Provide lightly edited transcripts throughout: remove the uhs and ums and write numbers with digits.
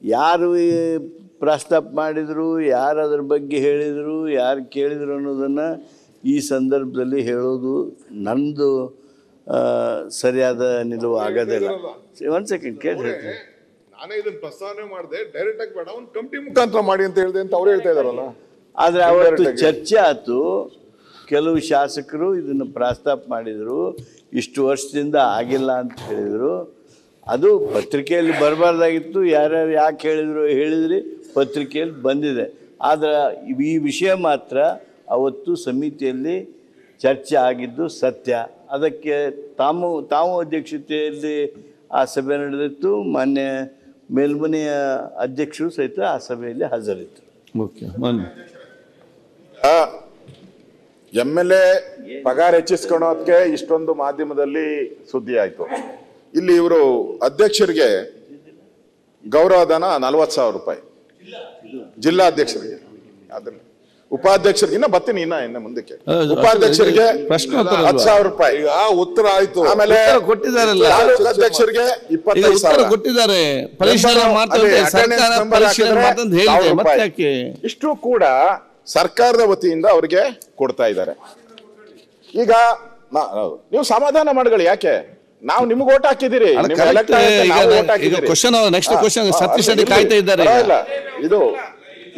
ಯಾರು ಪ್ರಸ್ತಾಪ ಮಾಡಿದರು, ಯಾರು ಅದ್ರ ಬಗ್ಗೆ ಹೇಳಿದರು, ಯಾರು ಕೇಳಿದರು ಅನ್ನೋದನ್ನು ಈ ಸಂದರ್ಭದಲ್ಲಿ ಹೇಳೋದು ನನ್ನದು ಸರಿಯಾದ ನಿಲುವು ಆಗೋದಿಲ್ಲ. ಒಂದು ಸೆಕೆಂಡ್ ಕೇಳಿ ಹೇಳ್ತೀನಿ. ನಾನೇ ಇದನ್ನು ಪ್ರಸ್ತಾವನೆ ಮಾಡಿದೆ, ಡೈರೆಕ್ಟಾಗಿ ಬೇಡ ಒಂದು ಕಮಿಟಿ ಮುಖಾಂತರ ಮಾಡಿ ಅಂತ ಹೇಳಿದೆ ಅಂತ ಅವ್ರು ಹೇಳ್ತಾ ಇದ್ದಾರಲ್ಲ. ಆದರೆ ಅವತ್ತು ಚರ್ಚೆ ಆಯಿತು, ಕೆಲವು ಶಾಸಕರು ಇದನ್ನು ಪ್ರಸ್ತಾಪ ಮಾಡಿದರು, ಇಷ್ಟು ವರ್ಷದಿಂದ ಆಗಿಲ್ಲ ಅಂತ ಹೇಳಿದರು. ಅದು ಪತ್ರಿಕೆಯಲ್ಲಿ ಬರಬಾರ್ದಾಗಿತ್ತು, ಯಾರ್ಯಾರು ಯಾಕೆ ಹೇಳಿದ್ರಿ ಪತ್ರಿಕೆಯಲ್ಲಿ ಬಂದಿದೆ. ಆದರೆ ಈ ವಿಷಯ ಮಾತ್ರ ಅವತ್ತು ಸಮಿತಿಯಲ್ಲಿ ಚರ್ಚೆ ಆಗಿದ್ದು ಸತ್ಯ. ಅದಕ್ಕೆ ತಾವು ಅಧ್ಯಕ್ಷತೆಯಲ್ಲಿ ಆ ಸಭೆ ನಡೆದಿತ್ತು. ಮಾನ್ಯ ಮೇಲ್ಮನೆಯ ಅಧ್ಯಕ್ಷರು ಸಹಿತ ಆ ಸಭೆಯಲ್ಲಿ ಹಾಜರಿದ್ದರು. MLA ಪಗಾರ ಹೆಚ್ಚಿಸ್ಕೊಳೋದಕ್ಕೆ ಇಷ್ಟೊಂದು ಮಾಧ್ಯಮದಲ್ಲಿ ಸುದ್ದಿ ಆಯ್ತು. ಇಲ್ಲಿ ಇವರು ಅಧ್ಯಕ್ಷರಿಗೆ ಗೌರವಧನ 40,000 ರೂಪಾಯಿ, ಜಿಲ್ಲಾಧ್ಯಕ್ಷರಿಗೆ. ಅದನ್ನ ಉಪಾಧ್ಯಕ್ಷರಿಗೆ ಇನ್ನ ಬರ್ತೀನಿ, ಇನ್ನ ಮುಂದಕ್ಕೆ ಉಪಾಧ್ಯಕ್ಷರಿಗೆ 10,000 ರೂಪಾಯಿ. ಈಗ ಉತ್ತರ ಆಯ್ತು. ಆಮೇಲೆ ತಾಲೂಕು ಅಧ್ಯಕ್ಷರಿಗೆ 25,000 ಕೊಟ್ಟಿದ್ದಾರೆ. ಇಷ್ಟು ಕೂಡ ಸರ್ಕಾರದ ವತಿಯಿಂದ ಅವರಿಗೆ ಕೊಡ್ತಾ ಇದ್ದಾರೆ. ಈಗ ನೀವು ಸಮಾಧಾನ ಮಾಡ್ಕೊಳ್ಳಿ. ಯಾಕೆ ನಾವು ನಿಮ್ಗೆ ಓಟ್ ಹಾಕಿದಿರಿ, ಇದು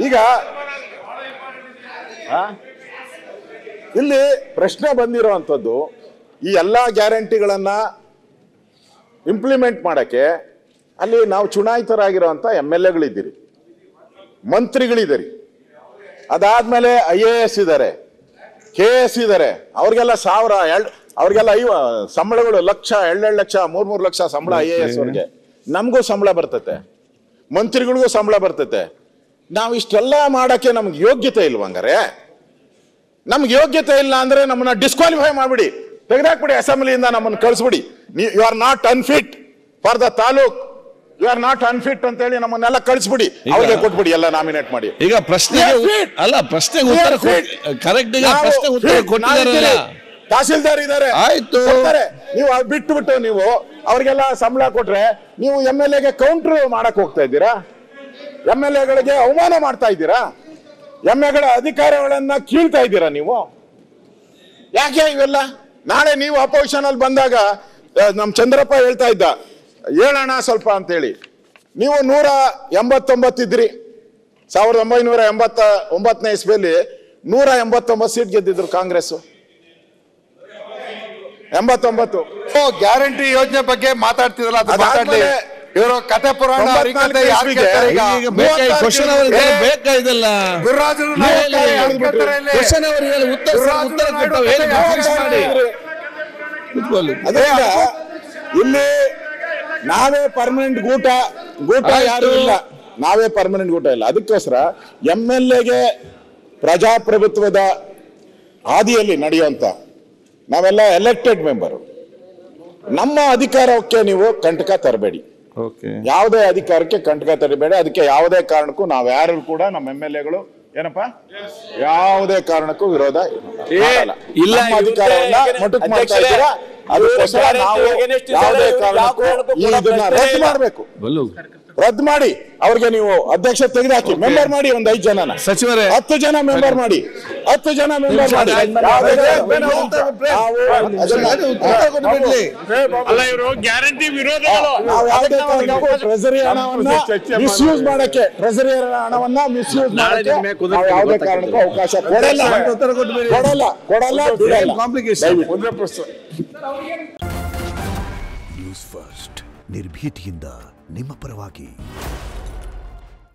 ಈಗ ಇಲ್ಲಿ ಪ್ರಶ್ನೆ ಬಂದಿರುವಂತದ್ದು, ಈ ಎಲ್ಲಾ ಗ್ಯಾರಂಟಿಗಳನ್ನ ಇಂಪ್ಲಿಮೆಂಟ್ ಮಾಡಕ್ಕೆ ಅಲ್ಲಿ ನಾವು ಚುನಾಯಿತರಾಗಿರುವಂತ MLAಗಳಿದ್ದೀರಿ, ಮಂತ್ರಿಗಳಿದ್ದೀರಿ, ಅದಾದ್ಮೇಲೆ IAS ಇದ್ದಾರೆ, KS ಇದ್ದಾರೆ. ಅವ್ರಿಗೆಲ್ಲ ಅವ್ರಿಗೆಲ್ಲ ಸಂಬಳಗಳು ಲಕ್ಷ, 2 ಲಕ್ಷ, 3 ಲಕ್ಷ ಸಂಬಳ IAS ಅವ್ರಿಗೆ. ನಮಗೂ ಸಂಬಳ ಬರ್ತತೆ, ಮಂತ್ರಿಗಳಿಗೂ ಸಂಬಳ ಬರ್ತತೆ. ನಾವು ಇಷ್ಟೆಲ್ಲ ಮಾಡಕ್ಕೆ ನಮ್ಗೆ ಯೋಗ್ಯತೆ ಇಲ್ವಂಗಾರೆ? ನಮ್ಗೆ ಯೋಗ್ಯತೆ ಇಲ್ಲ ಅಂದ್ರೆ ನಮ್ಮನ್ನ ಡಿಸ್ಕ್ವಾಲಿಫೈ ಮಾಡ್ಬಿಡಿ, ತೆಗೆದಾಕ್ಬಿಡಿ, ಅಸೆಂಬ್ಲಿಯಿಂದ ನಮ್ಮನ್ನು ಕಳಿಸ್ಬಿಡಿ. You are not unfit for the taluk, you are not unfit ಅಂತ ಹೇಳಿ ನಮ್ಮನ್ನೆಲ್ಲ ಕಳಿಸ್ಬಿಡಿ, ಅವ್ರಿಗೆ ಕೊಟ್ಬಿಡಿ, ಎಲ್ಲ ನಾಮಿನೇಟ್ ಮಾಡಿ. ಈಗ ತಹಸೀಲ್ದಾರ್ ಇದ್ದಾರೆ, ಆಯ್ತು, ನೀವು ಬಿಟ್ಟು ನೀವು ಅವ್ರಿಗೆಲ್ಲ ಸಂಬಳ ಕೊಟ್ರೆ ನೀವು MLAಗೆ ಕೌಂಟರ್ ಮಾಡಕ್ ಹೋಗ್ತಾ ಇದ್ದೀರಾ, MLAಗಳಿಗೆ ಅವಮಾನ ಮಾಡ್ತಾ ಇದ್ದೀರಾ, MLAಗಳ ಅಧಿಕಾರಗಳನ್ನ ಕೀಳ್ತಾ ಇದ್ದೀರಾ ನೀವು. ಯಾಕೆ ಇವೆಲ್ಲ? ನಾಳೆ ನೀವು ಅಪೋಸಿಷನ್ ಅಲ್ಲಿ ಬಂದಾಗ ನಮ್ ಚಂದ್ರಪ್ಪ ಹೇಳ್ತಾ ಇದ್ದ, ಹೇಳೋಣ ಸ್ವಲ್ಪ ಅಂತೇಳಿ. ನೀವು 189 ಇದ್ರಿ, 1989ನೇ ಇಸ್ವಿಯಲ್ಲಿ 189 ಸೀಟ್ ಗೆದ್ದಿದ್ರು ಕಾಂಗ್ರೆಸ್. 89 ಗ್ಯಾರಂಟಿ ಯೋಜನೆ ಬಗ್ಗೆ ಮಾತಾಡ್ತಿದ್ರಲ್ಲ, ಇವರು ಕತೆ ಪುರಾಣ ಇಲ್ಲಿ ನಾವೇ ಪರ್ಮನೆಂಟ್ ಗೂಟ ಯಾರು ಇಲ್ಲ, ನಾವೇ ಪರ್ಮನೆಂಟ್ ಗೂಟ ಇಲ್ಲ. ಅದಕ್ಕೋಸ್ಕರ MLAಗೆ ಪ್ರಜಾಪ್ರಭುತ್ವದ ಹಾದಿಯಲ್ಲಿ ನಡೆಯುವಂತ ನಾವೆಲ್ಲ ಎಲೆಕ್ಟೆಡ್ ಮೆಂಬರು, ನಮ್ಮ ಅಧಿಕಾರಕ್ಕೆ ನೀವು ಕಂಟಕ ತರಬೇಡಿ, ಯಾವುದೇ ಅಧಿಕಾರಕ್ಕೆ ಕಂಟಕ ತರಬೇಡಿ. ಅದಕ್ಕೆ ಯಾವುದೇ ಕಾರಣಕ್ಕೂ ನಾವು ಯಾರು ಕೂಡ ನಮ್ಮ MLAಗಳು ಏನಪ್ಪ ಯಾವುದೇ ಕಾರಣಕ್ಕೂ ವಿರೋಧ ಇಲ್ಲ. ಅಧಿಕಾರವನ್ನ ಮೊಟಕು ಮಾಡ್ತಾ ಇದ್ದೀರಾ, ಅದಕ್ಕೋಸ್ಕರ ನಾವು ಯಾವುದೇ ಕಾರಣಕ್ಕೂ ಇದನ್ನ ರದ್ದು ಮಾಡಬೇಕು. ರದ್ದು ಮಾಡಿ ಅವ್ರಿಗೆ ನೀವು ಅಧ್ಯಕ್ಷ ತೆಗೆದುಹಾಕಿ, ಮೆಂಬರ್ ಮಾಡಿ, ಒಂದು 5 ಜನನ ಸಚಿವರೇ, 10 ಜನ ಮೆಂಬರ್ ಮಾಡಿ, 10 ಜನ ಮೆಂಬರ್ ಮಾಡಿ. ಅಲ್ಲ, ಇವರು ಗ್ಯಾರಂಟಿ ವಿರೋಧ. ನಾವು ಯಾವುದೇ ಕಾರಣಕ್ಕೂ ಟ್ರೆಸರಿ ಹಣವನ್ನ ಮಿಸ್ಯೂಸ್ ಮಾಡಕ್ಕೆ, ಟ್ರೆಸರಿ ಹಣವನ್ನ ಮಿಸ್ಯೂಸ್ ಮಾಡಕ್ಕೆ ನಾವು ಯಾವುದೇ ಕಾರಣಕ್ಕೂ ಅವಕಾಶ ಕೊಡಲ್ಲ. ನ್ಯೂಸ್ ಫಸ್ಟ್, ನಿರ್ಭೀತಿಯಿಂದ ನಿಮ್ಮ ಪರವಾಗಿ.